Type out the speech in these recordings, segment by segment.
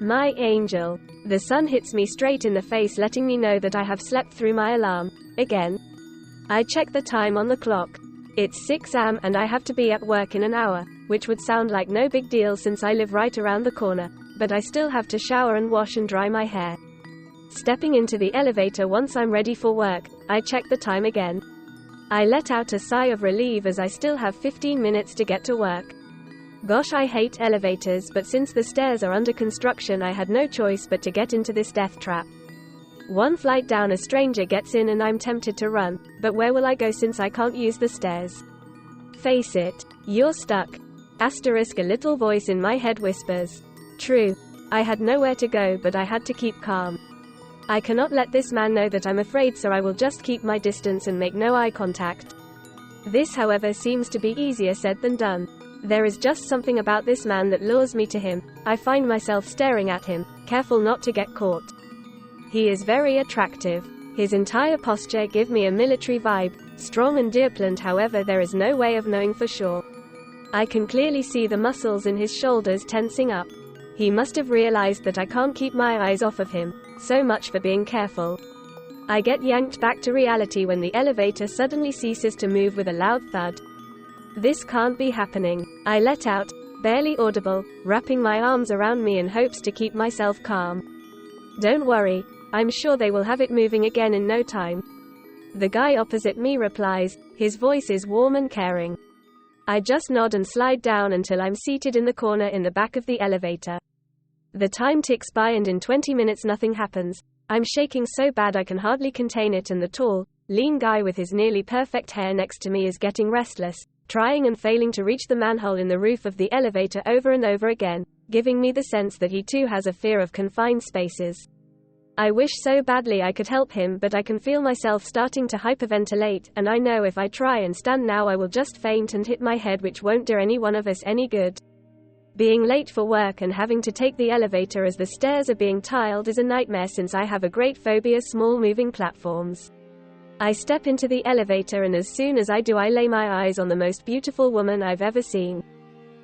My angel. The sun hits me straight in the face, letting me know that I have slept through my alarm. Again. I check the time on the clock. It's 6 am and I have to be at work in an hour, which would sound like no big deal since I live right around the corner, but I still have to shower and wash and dry my hair. Stepping into the elevator once I'm ready for work, I check the time again. I let out a sigh of relief as I still have 15 minutes to get to work. Gosh, I hate elevators, but since the stairs are under construction I had no choice but to get into this death trap. One flight down a stranger gets in and I'm tempted to run, but where will I go since I can't use the stairs? Face it. You're stuck. Asterisk, a little voice in my head whispers. True. I had nowhere to go, but I had to keep calm. I cannot let this man know that I'm afraid, so I will just keep my distance and make no eye contact. This, however, seems to be easier said than done. There is just something about this man that lures me to him. I find myself staring at him, careful not to get caught. He is very attractive. His entire posture gives me a military vibe, strong and dependent. However, there is no way of knowing for sure. I can clearly see the muscles in his shoulders tensing up. He must have realized that I can't keep my eyes off of him. So much for being careful. I get yanked back to reality when the elevator suddenly ceases to move with a loud thud. This can't be happening. I let out, barely audible, wrapping my arms around me in hopes to keep myself calm. Don't worry, I'm sure they will have it moving again in no time. The guy opposite me replies, his voice is warm and caring. I just nod and slide down until I'm seated in the corner in the back of the elevator. The time ticks by and in 20 minutes nothing happens. I'm shaking so bad I can hardly contain it, and the tall, lean guy with his nearly perfect hair next to me is getting restless, trying and failing to reach the manhole in the roof of the elevator over and over again, giving me the sense that he too has a fear of confined spaces. I wish so badly I could help him, but I can feel myself starting to hyperventilate, and I know if I try and stand now I will just faint and hit my head, which won't do any one of us any good. Being late for work and having to take the elevator as the stairs are being tiled is a nightmare since I have a great phobia small moving platforms. I step into the elevator and as soon as I do I lay my eyes on the most beautiful woman I've ever seen.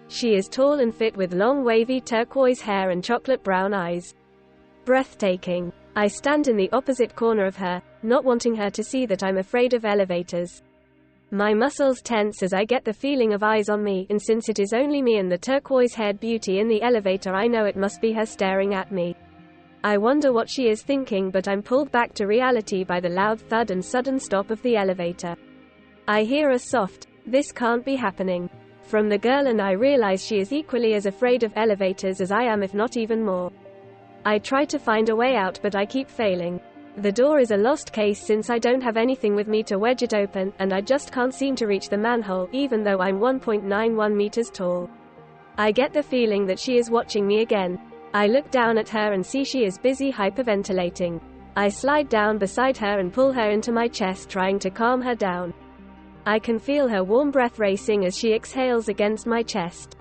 She is tall and fit with long wavy turquoise hair and chocolate brown eyes. Breathtaking. I stand in the opposite corner of her, not wanting her to see that I'm afraid of elevators. My muscles tense as I get the feeling of eyes on me, and since it is only me and the turquoise-haired beauty in the elevator, I know it must be her staring at me. I wonder what she is thinking, but I'm pulled back to reality by the loud thud and sudden stop of the elevator. I hear a soft, "This can't be happening," from the girl, and I realize she is equally as afraid of elevators as I am, if not even more. I try to find a way out, but I keep failing. The door is a lost case since I don't have anything with me to wedge it open, and I just can't seem to reach the manhole even though I'm 1.91 meters tall. I get the feeling that she is watching me again. I look down at her and see she is busy hyperventilating. I slide down beside her and pull her into my chest, trying to calm her down. I can feel her warm breath racing as she exhales against my chest.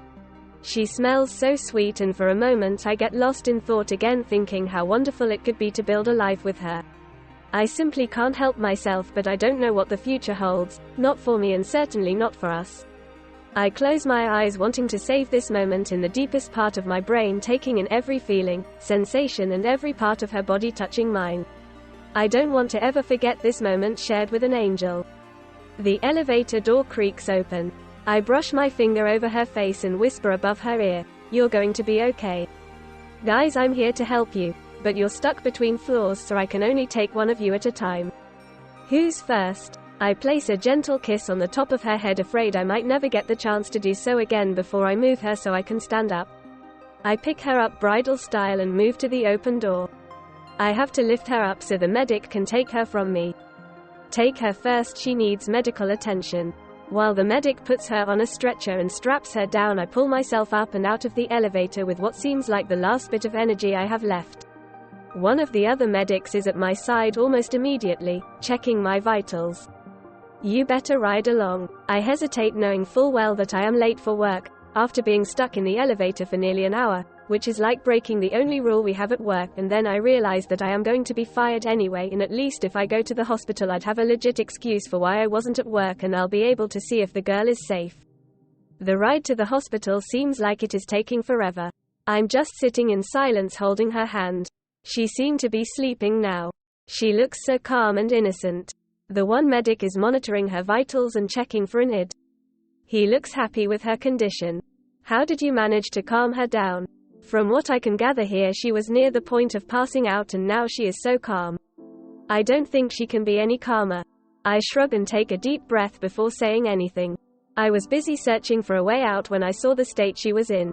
She smells so sweet, and for a moment I get lost in thought again, thinking how wonderful it could be to build a life with her. I simply can't help myself, but I don't know what the future holds, not for me and certainly not for us. I close my eyes, wanting to save this moment in the deepest part of my brain, taking in every feeling, sensation and every part of her body touching mine. I don't want to ever forget this moment shared with an angel. The elevator door creaks open. I brush my finger over her face and whisper above her ear, "You're going to be okay. Guys, I'm here to help you, but you're stuck between floors, so I can only take one of you at a time. Who's first?" I place a gentle kiss on the top of her head, afraid I might never get the chance to do so again before I move her so I can stand up. I pick her up bridal style and move to the open door. I have to lift her up so the medic can take her from me. Take her first, she needs medical attention. While the medic puts her on a stretcher and straps her down, I pull myself up and out of the elevator with what seems like the last bit of energy I have left. One of the other medics is at my side almost immediately, checking my vitals. "You better ride along." I hesitate, knowing full well that I am late for work, after being stuck in the elevator for nearly an hour, which is like breaking the only rule we have at work, and then I realize that I am going to be fired anyway, and at least if I go to the hospital I'd have a legit excuse for why I wasn't at work, and I'll be able to see if the girl is safe. The ride to the hospital seems like it is taking forever. I'm just sitting in silence holding her hand. She seemed to be sleeping now. She looks so calm and innocent. The one medic is monitoring her vitals and checking for an ID. He looks happy with her condition. How did you manage to calm her down? From what I can gather here, she was near the point of passing out and now she is so calm. I don't think she can be any calmer. I shrug and take a deep breath before saying anything. I was busy searching for a way out when I saw the state she was in.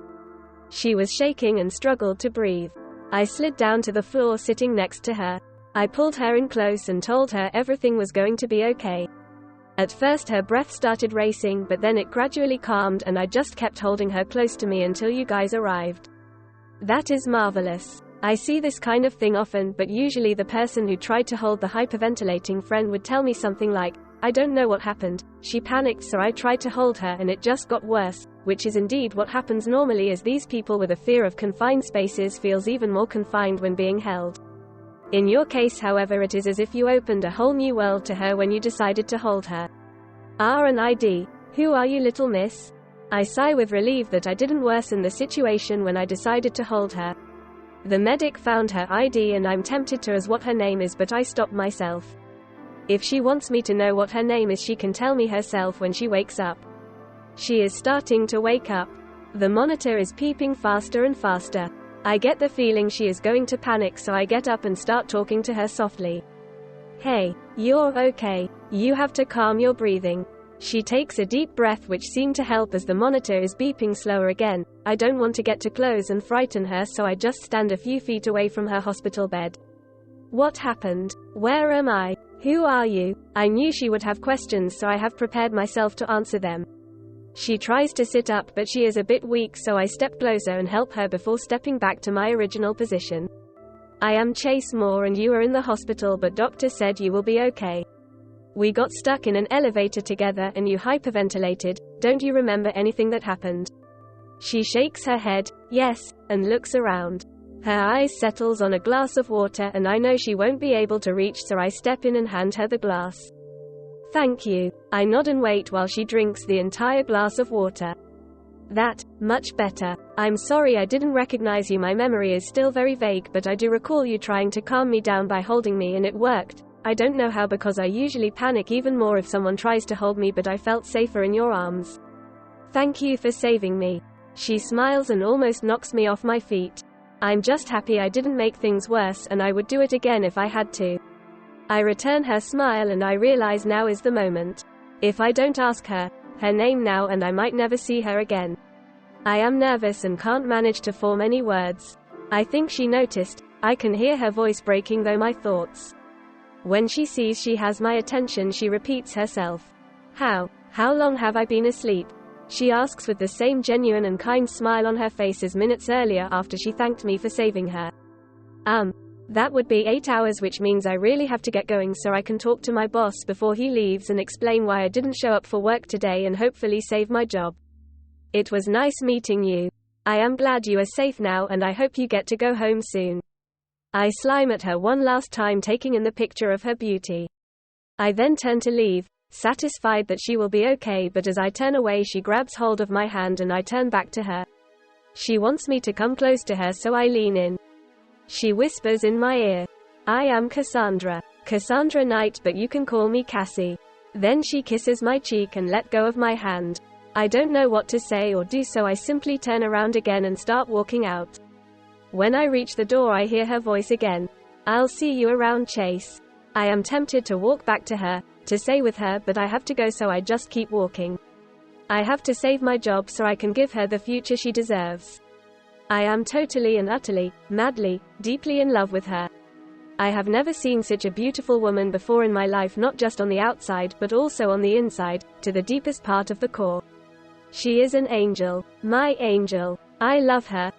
She was shaking and struggled to breathe. I slid down to the floor sitting next to her. I pulled her in close and told her everything was going to be okay. At first her breath started racing, but then it gradually calmed and I just kept holding her close to me until you guys arrived. That is marvelous. I see this kind of thing often, but usually the person who tried to hold the hyperventilating friend would tell me something like, I don't know what happened, she panicked so I tried to hold her and it just got worse, which is indeed what happens normally, as these people with a fear of confined spaces feels even more confined when being held. In your case, however, it is as if you opened a whole new world to her when you decided to hold her. R&ID. Who are you, little miss? I sigh with relief that I didn't worsen the situation when I decided to hold her. The medic found her ID and I'm tempted to ask what her name is, but I stop myself. If she wants me to know what her name is, she can tell me herself when she wakes up. She is starting to wake up. The monitor is peeping faster and faster. I get the feeling she is going to panic, so I get up and start talking to her softly. Hey, you're okay. You have to calm your breathing. She takes a deep breath, which seemed to help as the monitor is beeping slower again. I don't want to get too close and frighten her, so I just stand a few feet away from her hospital bed. What happened? Where am I? Who are you? I knew she would have questions, so I have prepared myself to answer them. She tries to sit up, but she is a bit weak, so I step closer and help her before stepping back to my original position. I am Chase Moore and you are in the hospital, but doctor said you will be okay. We got stuck in an elevator together and you hyperventilated. Don't you remember anything that happened? She shakes her head, yes, and looks around. Her eyes settles on a glass of water and I know she won't be able to reach, so I step in and hand her the glass. Thank you. I nod and wait while she drinks the entire glass of water. That, much better. I'm sorry I didn't recognize you. My memory is still very vague, but I do recall you trying to calm me down by holding me and it worked. I don't know how, because I usually panic even more if someone tries to hold me, but I felt safer in your arms. Thank you for saving me. She smiles and almost knocks me off my feet. I'm just happy I didn't make things worse, and I would do it again if I had to. I return her smile and I realize now is the moment. If I don't ask her name now, and I might never see her again. I am nervous and can't manage to form any words. I think she noticed. I can hear her voice breaking though my thoughts. When she sees she has my attention, she repeats herself. How long have I been asleep? She asks with the same genuine and kind smile on her face as minutes earlier after she thanked me for saving her. That would be 8 hours, which means I really have to get going so I can talk to my boss before he leaves and explain why I didn't show up for work today and hopefully save my job. It was nice meeting you. I am glad you are safe now and I hope you get to go home soon. I slime at her one last time, taking in the picture of her beauty. I then turn to leave, satisfied that she will be okay, but as I turn away she grabs hold of my hand and I turn back to her. She wants me to come close to her, so I lean in. She whispers in my ear, I am Cassandra. Cassandra Knight, but you can call me Cassie. Then she kisses my cheek and let go of my hand. I don't know what to say or do, so I simply turn around again and start walking out. When I reach the door I hear her voice again. I'll see you around, Chase. I am tempted to walk back to her, to stay with her, but I have to go, so I just keep walking. I have to save my job so I can give her the future she deserves. I am totally and utterly, madly, deeply in love with her. I have never seen such a beautiful woman before in my life, not just on the outside but also on the inside, to the deepest part of the core. She is an angel. My angel. I love her.